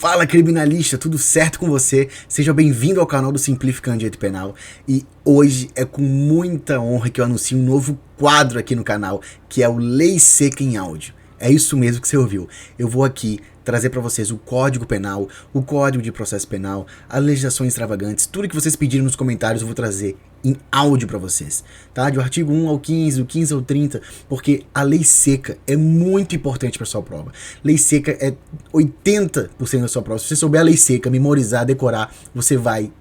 Fala, criminalista, tudo certo com você? Seja bem-vindo ao canal do Simplificando Direito Penal. E hoje é com muita honra que eu anuncio um novo quadro aqui no canal, que é o Lei Seca em Áudio. É isso mesmo que você ouviu. Eu vou aqui trazer para vocês o Código Penal, o Código de Processo Penal, as legislações extravagantes, tudo que vocês pediram nos comentários eu vou trazer em áudio para vocês, tá? Do artigo 1 ao 15, do 15 ao 30, porque a lei seca é muito importante para sua prova. Lei seca é 80% da sua prova. Se você souber a lei seca, memorizar, decorar, você vai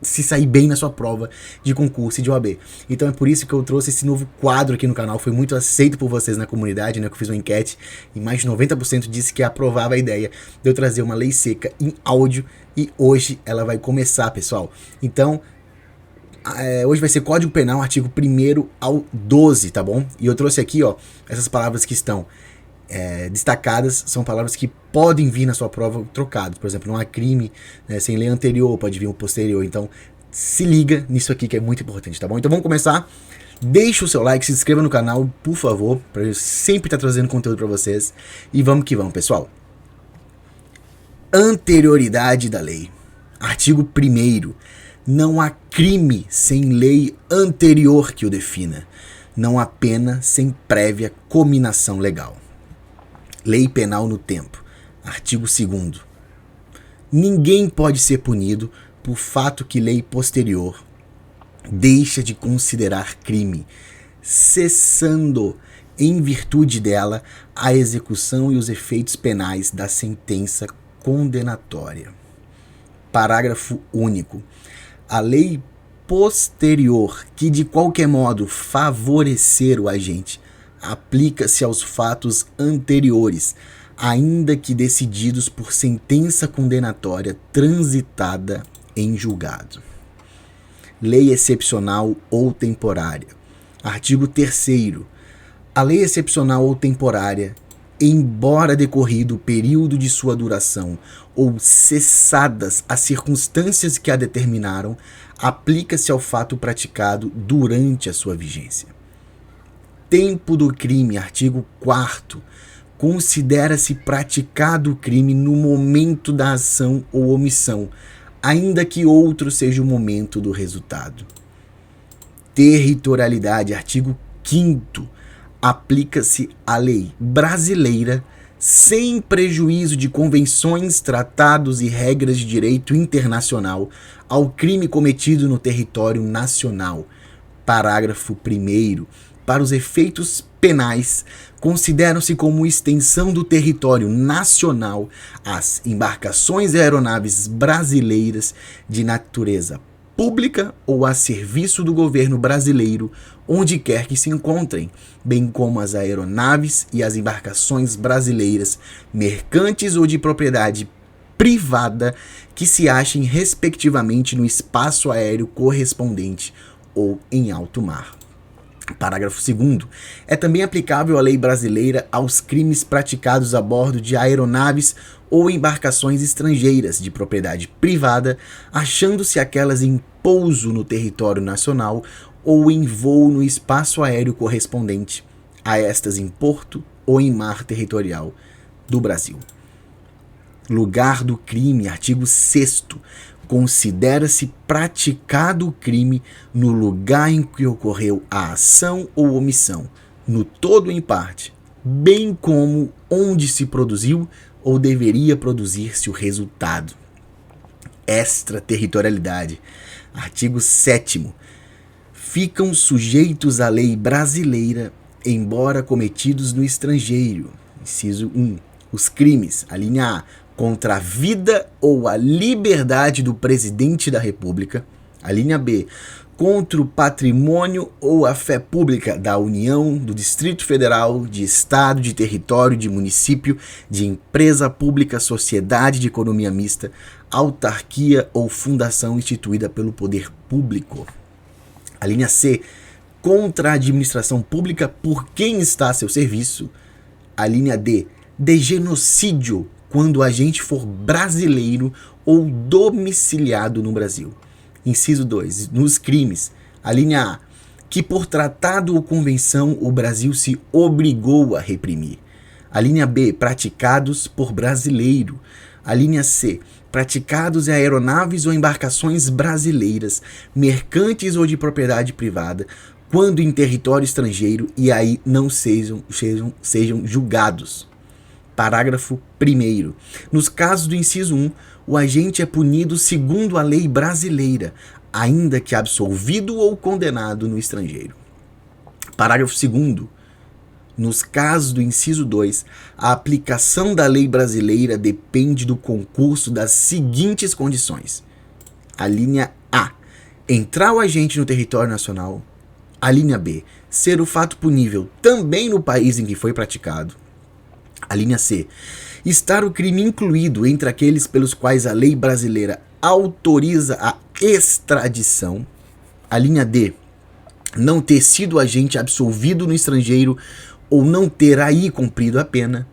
se sair bem na sua prova de concurso e de OAB. Então é por isso que eu trouxe esse novo quadro aqui no canal. Foi muito aceito por vocês na comunidade, né? Que eu fiz uma enquete e mais de 90% disse que aprovava a ideia de eu trazer uma lei seca em áudio. E hoje ela vai começar, pessoal. Então, hoje vai ser Código Penal, artigo 1º ao 12, tá bom? E eu trouxe aqui, ó, essas palavras que estão destacadas, são palavras que podem vir na sua prova trocadas. Por exemplo, não há crime, né, sem lei anterior, pode vir um posterior. Então, se liga nisso aqui que é muito importante, tá bom? Então vamos começar. Deixa o seu like, se inscreva no canal, por favor, para eu sempre estar trazendo conteúdo para vocês. E vamos que vamos, pessoal. Anterioridade da lei. Artigo 1º. Não há crime sem lei anterior que o defina. Não há pena sem prévia cominação legal. Lei penal no tempo. Artigo 2º. Ninguém pode ser punido por fato que lei posterior deixa de considerar crime, cessando, em virtude dela, a execução e os efeitos penais da sentença condenatória. Parágrafo único. A lei posterior, que de qualquer modo favorecer o agente, aplica-se aos fatos anteriores, ainda que decididos por sentença condenatória transitada em julgado. Lei excepcional ou temporária. Artigo 3º. A lei excepcional ou temporária, embora decorrido o período de sua duração ou cessadas as circunstâncias que a determinaram, aplica-se ao fato praticado durante a sua vigência. Tempo do crime, artigo 4º. Considera-se praticado o crime no momento da ação ou omissão, ainda que outro seja o momento do resultado. Territorialidade, artigo 5º. Aplica-se a lei brasileira sem prejuízo de convenções, tratados e regras de direito internacional ao crime cometido no território nacional. Parágrafo 1º. Para os efeitos penais, consideram-se como extensão do território nacional as embarcações e aeronaves brasileiras de natureza pública ou a serviço do governo brasileiro, onde quer que se encontrem, bem como as aeronaves e as embarcações brasileiras mercantes ou de propriedade privada que se achem respectivamente no espaço aéreo correspondente ou em alto mar. Parágrafo 2º. É também aplicável a lei brasileira aos crimes praticados a bordo de aeronaves ou embarcações estrangeiras de propriedade privada, achando-se aquelas em pouso no território nacional ou em voo no espaço aéreo correspondente a estas em porto ou em mar territorial do Brasil. Lugar do crime, artigo 6º. Considera-se praticado o crime no lugar em que ocorreu a ação ou omissão, no todo ou em parte, bem como onde se produziu ou deveria produzir-se o resultado. Extraterritorialidade. Artigo 7º. Ficam sujeitos à lei brasileira, embora cometidos no estrangeiro. Inciso 1. Os crimes, a linha A, contra a vida ou a liberdade do presidente da República. A linha B, contra o patrimônio ou a fé pública da União, do Distrito Federal, de Estado, de território, de município, de empresa pública, sociedade de economia mista, autarquia ou fundação instituída pelo poder público. A linha C, contra a administração pública por quem está a seu serviço. A linha D, de genocídio, quando o agente for brasileiro ou domiciliado no Brasil. Inciso 2. Nos crimes, a linha A, que por tratado ou convenção o Brasil se obrigou a reprimir. A linha B, praticados por brasileiro. A linha C, praticados em aeronaves ou embarcações brasileiras, mercantes ou de propriedade privada, quando em território estrangeiro e aí não sejam julgados. Parágrafo 1º. Nos casos do inciso 1, o agente é punido segundo a lei brasileira, ainda que absolvido ou condenado no estrangeiro. Parágrafo 2º. Nos casos do inciso 2, a aplicação da lei brasileira depende do concurso das seguintes condições. A linha A, entrar o agente no território nacional. A linha B, ser o fato punível também no país em que foi praticado. A linha C, estar o crime incluído entre aqueles pelos quais a lei brasileira autoriza a extradição. A linha D, não ter sido agente absolvido no estrangeiro ou não ter aí cumprido a pena.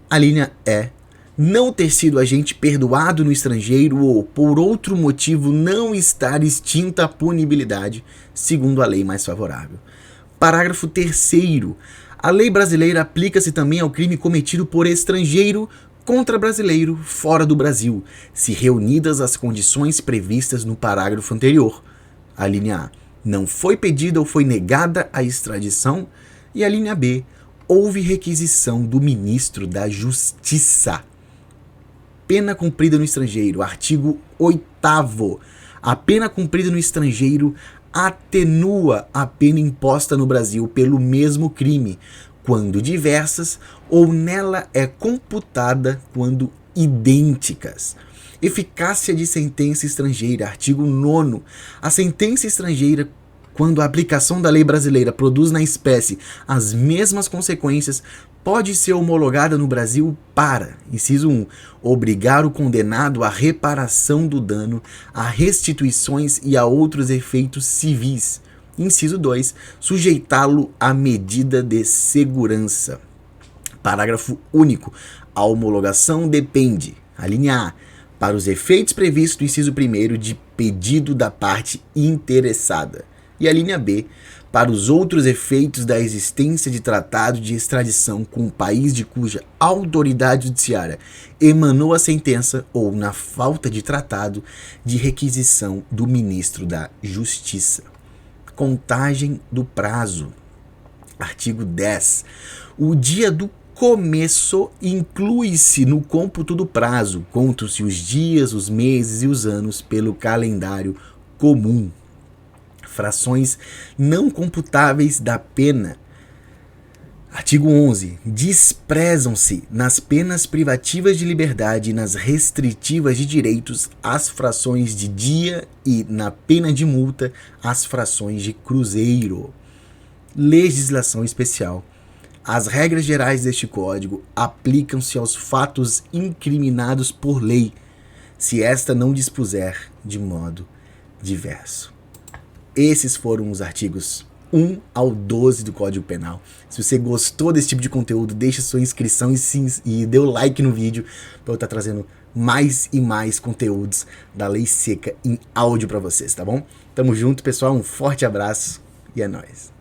A linha E, não ter sido agente perdoado no estrangeiro ou, por outro motivo, não estar extinta a punibilidade, segundo a lei mais favorável. Parágrafo 3º. A lei brasileira aplica-se também ao crime cometido por estrangeiro contra brasileiro fora do Brasil, se reunidas as condições previstas no parágrafo anterior. A linha A, não foi pedida ou foi negada a extradição. E a linha B, houve requisição do ministro da Justiça. Pena cumprida no estrangeiro. Artigo 8º. A pena cumprida no estrangeiro atenua a pena imposta no Brasil pelo mesmo crime, quando diversas, ou nela é computada quando idênticas. Eficácia de sentença estrangeira. Artigo 9º. A sentença estrangeira, quando a aplicação da lei brasileira produz na espécie as mesmas consequências, pode ser homologada no Brasil para, inciso 1, obrigar o condenado à reparação do dano, a restituições e a outros efeitos civis. Inciso 2, sujeitá-lo à medida de segurança. Parágrafo único. A homologação depende, a linha A, para os efeitos previstos no inciso 1º, de pedido da parte interessada. E a linha B, para os outros efeitos da existência de tratado de extradição com o país de cuja autoridade judiciária emanou a sentença ou, na falta de tratado, de requisição do ministro da Justiça. Contagem do prazo. Artigo 10. O dia do começo inclui-se no cômputo do prazo, contam-se os dias, os meses e os anos pelo calendário comum. Frações não computáveis da pena. Artigo 11. Desprezam-se nas penas privativas de liberdade e nas restritivas de direitos as frações de dia e, na pena de multa, as frações de cruzeiro. Legislação especial. As regras gerais deste Código aplicam-se aos fatos incriminados por lei, se esta não dispuser de modo diverso. Esses foram os artigos 1 ao 12 do Código Penal. Se você gostou desse tipo de conteúdo, deixa sua inscrição e dê o like no vídeo para eu estar trazendo mais e mais conteúdos da Lei Seca em áudio para vocês, tá bom? Tamo junto, pessoal. Um forte abraço e é nóis.